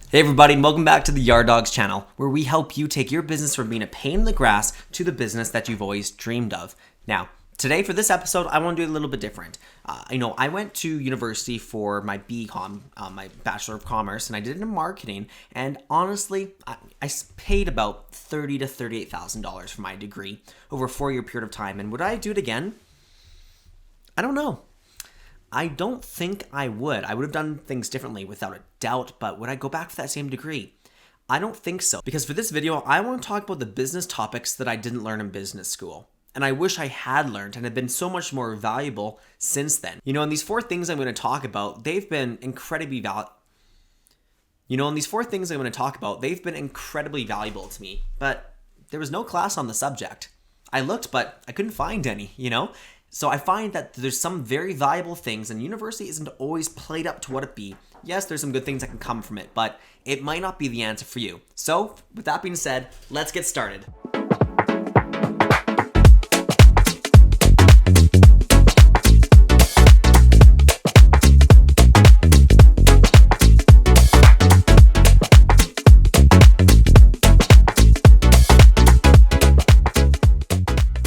Hey everybody, and welcome back to the Yard Dogs channel, where we help you take your business from being a pain in the grass to the business that you've always dreamed of. Now, today for this episode, I want to do a little bit different. I went to university for my BCom, my Bachelor of Commerce, and I did it in marketing. And honestly, I paid about $30,000 to $38,000 for my degree over a 4-year period of time. And would I do it again? I don't know. I don't think I would. I would have done things differently without a doubt, but would I go back for that same degree? I don't think so. Because for this video, I want to talk about the business topics that I didn't learn in business school. And I wish I had learned and had been so much more valuable since then. And these 4 things I'm going to talk about, they've been incredibly valuable. They've been incredibly valuable to me, but there was no class on the subject. I looked, but I couldn't find any, So I find that there's some very valuable things, and university isn't always played up to what it be. Yes, there's some good things that can come from it, but it might not be the answer for you. So with that being said, let's get started.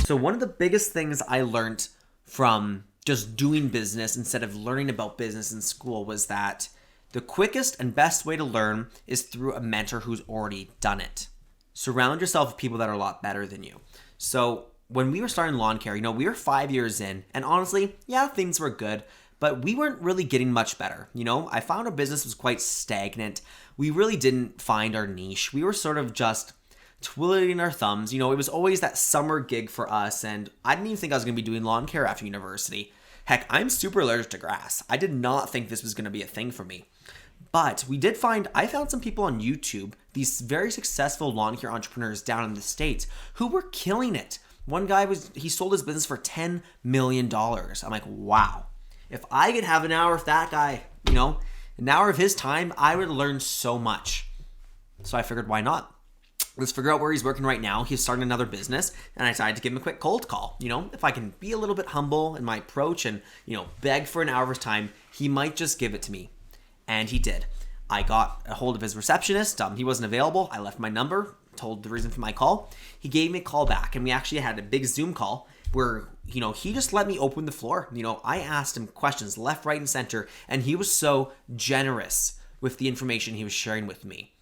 So one of the biggest things I learned from just doing business instead of learning about business in school was that the quickest and best way to learn is through a mentor who's already done it. Surround yourself with people that are a lot better than you. So when we were starting lawn care, we were 5 years in, and honestly, yeah, things were good, but we weren't really getting much better. I found our business was quite stagnant. We really didn't find our niche. We were sort of just twiddling our thumbs. It was always that summer gig for us, and I didn't even think I was going to be doing lawn care after university. Heck, I'm super allergic to grass. I did not think this was going to be a thing for me. But I found some people on YouTube, these very successful lawn care entrepreneurs down in the States, who were killing it. One guy he sold his business for $10 million. I'm like, wow. If I could have an hour with that guy, an hour of his time, I would learn so much. So I figured, why not? Let's figure out where he's working right now. He's starting another business, and I decided to give him a quick cold call. If I can be a little bit humble in my approach and, beg for an hour of his time, he might just give it to me. And he did. I got a hold of his receptionist. He wasn't available. I left my number, told the reason for my call. He gave me a call back, and we actually had a big Zoom call where, he just let me open the floor. I asked him questions left, right, and center, and he was so generous with the information he was sharing with me.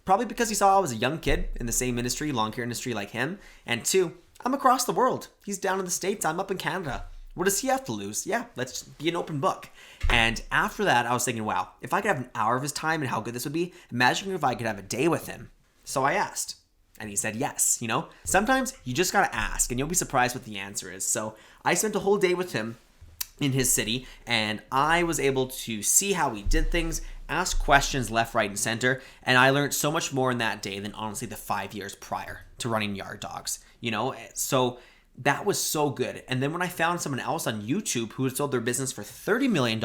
Probably because he saw I was a young kid in the same industry, lawn care industry like him. And 2, I'm across the world. He's down in the States. I'm up in Canada. What does he have to lose? Yeah, let's be an open book. And after that, I was thinking, wow, if I could have an hour of his time and how good this would be, imagine if I could have a day with him. So I asked. And he said yes, Sometimes you just got to ask, and you'll be surprised what the answer is. So I spent a whole day with him in his city, and I was able to see how he did things, ask questions left, right, and center, and I learned so much more in that day than honestly the 5 years prior to running Yard Dogs, So that was so good. And then when I found someone else on YouTube who had sold their business for $30 million,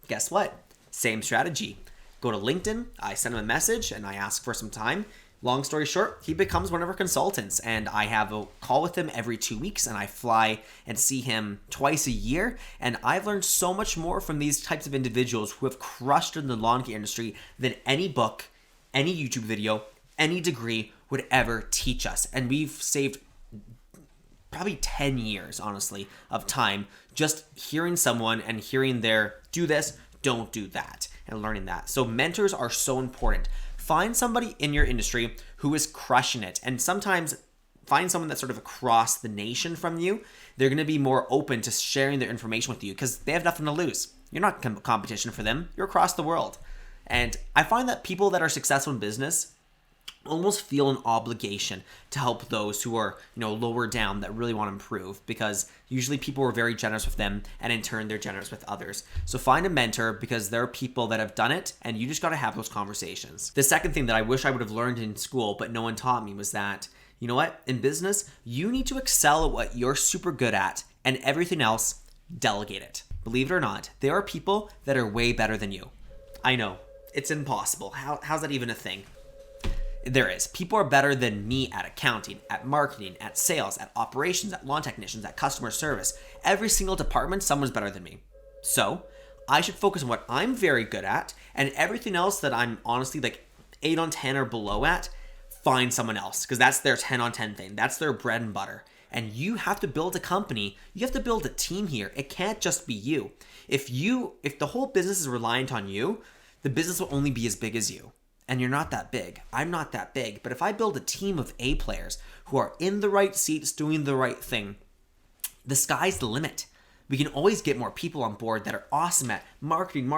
guess what? Same strategy. Go to LinkedIn, I send him a message, and I ask for some time. Long story short, he becomes one of our consultants, and I have a call with him every 2 weeks, and I fly and see him twice a year, and I've learned so much more from these types of individuals who have crushed in the lawn care industry than any book, any YouTube video, any degree would ever teach us. And we've saved probably 10 years, honestly, of time just hearing someone and hearing their do this, don't do that, and learning that. So mentors are so important. Find somebody in your industry who is crushing it, and sometimes find someone that's sort of across the nation from you. They're going to be more open to sharing their information with you because they have nothing to lose. You're not competition for them. You're across the world. And I find that people that are successful in business almost feel an obligation to help those who are, lower down that really want to improve, because usually people are very generous with them, and in turn they're generous with others. So find a mentor, because there are people that have done it, and you just got to have those conversations. The second thing that I wish I would have learned in school but no one taught me was that, in business, you need to excel at what you're super good at, and everything else, delegate it. Believe it or not, there are people that are way better than you. I know, it's impossible. How's that even a thing? There is. People are better than me at accounting, at marketing, at sales, at operations, at lawn technicians, at customer service. Every single department, someone's better than me. So I should focus on what I'm very good at, and everything else that I'm honestly 8 on 10 or below at, find someone else, because that's their 10 on 10 thing. That's their bread and butter. And you have to build a company. You have to build a team here. It can't just be you. If the whole business is reliant on you, the business will only be as big as you. And you're not that big. I'm not that big. But if I build a team of A players who are in the right seats doing the right thing, the sky's the limit. We can always get more people on board that are awesome at marketing,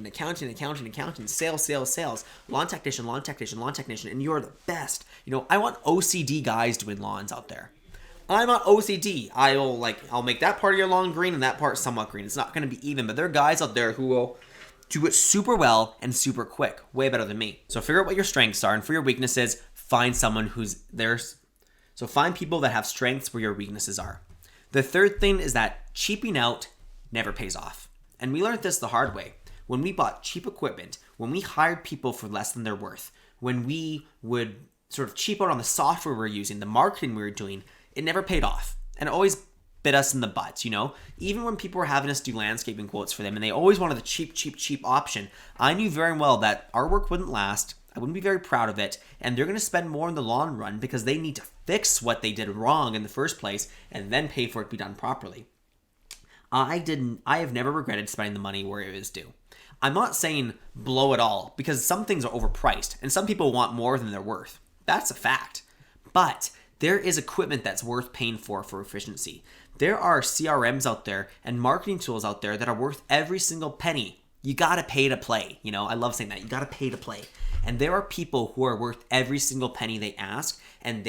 accounting, sales, lawn technician, and you're the best. I want OCD guys doing lawns out there. I'm not OCD. I'll make that part of your lawn green and that part somewhat green. It's not going to be even, but there are guys out there who will do it super well and super quick, way better than me. So figure out what your strengths are, and for your weaknesses, find someone who's theirs. So find people that have strengths where your weaknesses are. The third thing is that cheaping out never pays off. And we learned this the hard way. When we bought cheap equipment, when we hired people for less than their worth, when we would sort of cheap out on the software we were using, the marketing we were doing, it never paid off. And it always bit us in the butts, Even when people were having us do landscaping quotes for them and they always wanted the cheap option, I knew very well that our work wouldn't last. I wouldn't be very proud of it, and they're going to spend more in the long run because they need to fix what they did wrong in the first place and then pay for it to be done properly. I have never regretted spending the money where it is due. I'm not saying blow it all, because some things are overpriced and some people want more than they're worth. That's a fact. But there is equipment that's worth paying for efficiency. There are CRMs out there and marketing tools out there that are worth every single penny. You gotta pay to play. I love saying that. You gotta pay to play. And there are people who are worth every single penny they ask, and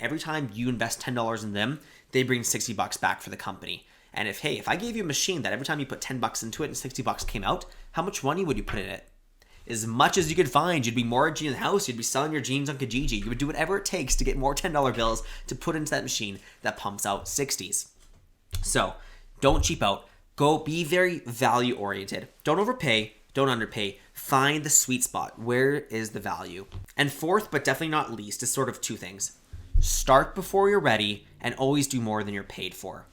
every time you invest $10 in them, they bring $60 back for the company. And if I gave you a machine that every time you put $10 into it and $60 came out, how much money would you put in it? As much as you could find. You'd be mortgaging the house, you'd be selling your jeans on Kijiji, you would do whatever it takes to get more $10 bills to put into that machine that pumps out 60s. So don't cheap out. Go be very value oriented. Don't overpay, don't underpay. Find the sweet spot. Where is the value? And fourth, but definitely not least, is sort of two things. Start before you're ready and always do more than you're paid for.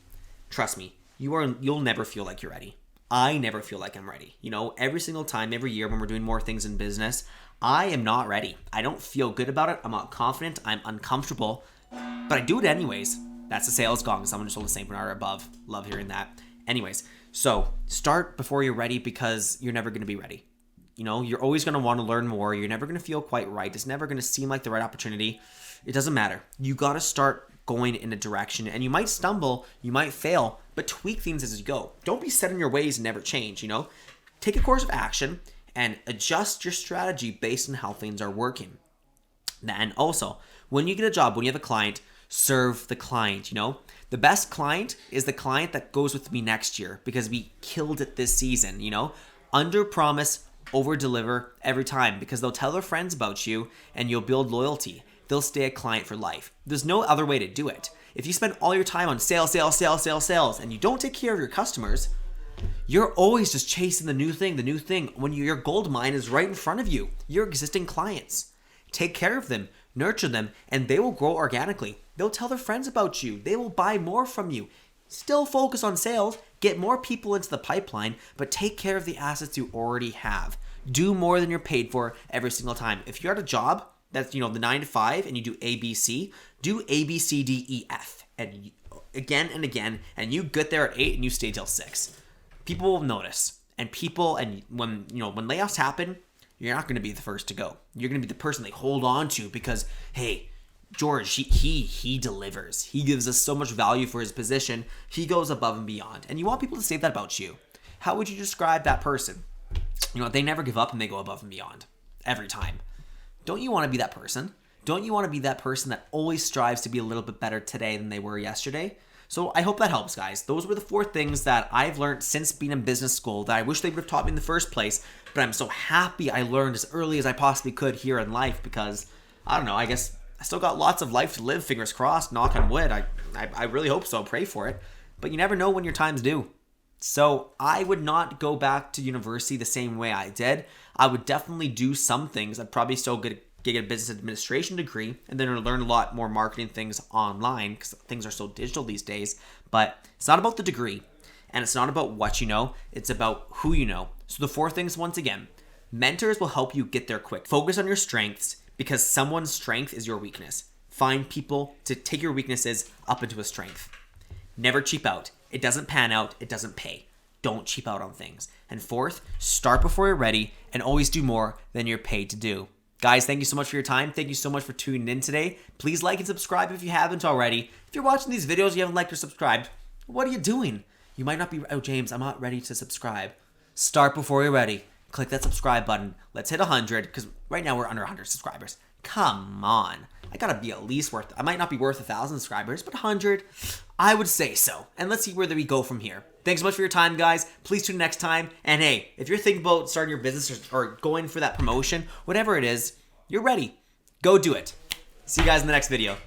Trust me, you'll never feel like you're ready. I never feel like I'm ready. Every single time, every year when we're doing more things in business, I am not ready. I don't feel good about it. I'm not confident. I'm uncomfortable, but I do it anyways. That's the sales gong. Someone just told the St. Bernard above. Love hearing that. Anyways, so start before you're ready, because you're never going to be ready. You're always going to want to learn more. You're never going to feel quite right. It's never going to seem like the right opportunity. It doesn't matter. You got to start going in a direction, and you might stumble, you might fail, but tweak things as you go. Don't be set in your ways and never change, Take a course of action and adjust your strategy based on how things are working. And also, when you get a job, when you have a client, serve the client, The best client is the client that goes with me next year because we killed it this season, Under promise, over deliver every time, because they'll tell their friends about you and you'll build loyalty. They'll stay a client for life. There's no other way to do it. If you spend all your time on sales, and you don't take care of your customers, you're always just chasing the new thing, when your gold mine is right in front of you, your existing clients. Take care of them, nurture them, and they will grow organically. They'll tell their friends about you. They will buy more from you. Still focus on sales, get more people into the pipeline, but take care of the assets you already have. Do more than you're paid for every single time. If you're at a job that's, the 9 to 5 and you do ABC, do A, B, C, D, E, F. And again and again, and you get there at 8 and you stay till 6. People will notice. And when layoffs happen, you're not going to be the first to go. You're going to be the person they hold on to because, hey, George, he delivers. He gives us so much value for his position. He goes above and beyond. And you want people to say that about you. How would you describe that person? They never give up and they go above and beyond. Every time. Don't you want to be that person? Don't you want to be that person that always strives to be a little bit better today than they were yesterday? So I hope that helps, guys. Those were the 4 things that I've learned since being in business school that I wish they would have taught me in the first place, but I'm so happy I learned as early as I possibly could here in life because, I don't know, I guess I still got lots of life to live, fingers crossed, knock on wood. I really hope so, pray for it. But you never know when your time's due. So I would not go back to university the same way I did. I would definitely do some things. I'd probably still get a business administration degree and then learn a lot more marketing things online because things are so digital these days. But it's not about the degree and it's not about what you know. It's about who you know. So the 4 things, once again, Mentors will help you get there quick. Focus on your strengths because someone's strength is your weakness. Find people to take your weaknesses up into a strength. Never cheap out. It doesn't pan out. It doesn't pay. Don't cheap out on things. And fourth, start before you're ready and always do more than you're paid to do. Guys, thank you so much for your time. Thank you so much for tuning in today. Please like and subscribe if you haven't already. If you're watching these videos and you haven't liked or subscribed, what are you doing? You might not be, oh, James, I'm not ready to subscribe. Start before you're ready. Click that subscribe button. Let's hit 100 because right now we're under 100 subscribers. Come on. I gotta be at least worth, I might not be worth 1,000 subscribers, but 100, I would say so. And let's see where we go from here. Thanks so much for your time, guys. Please tune in next time. And hey, if you're thinking about starting your business or going for that promotion, whatever it is, you're ready. Go do it. See you guys in the next video.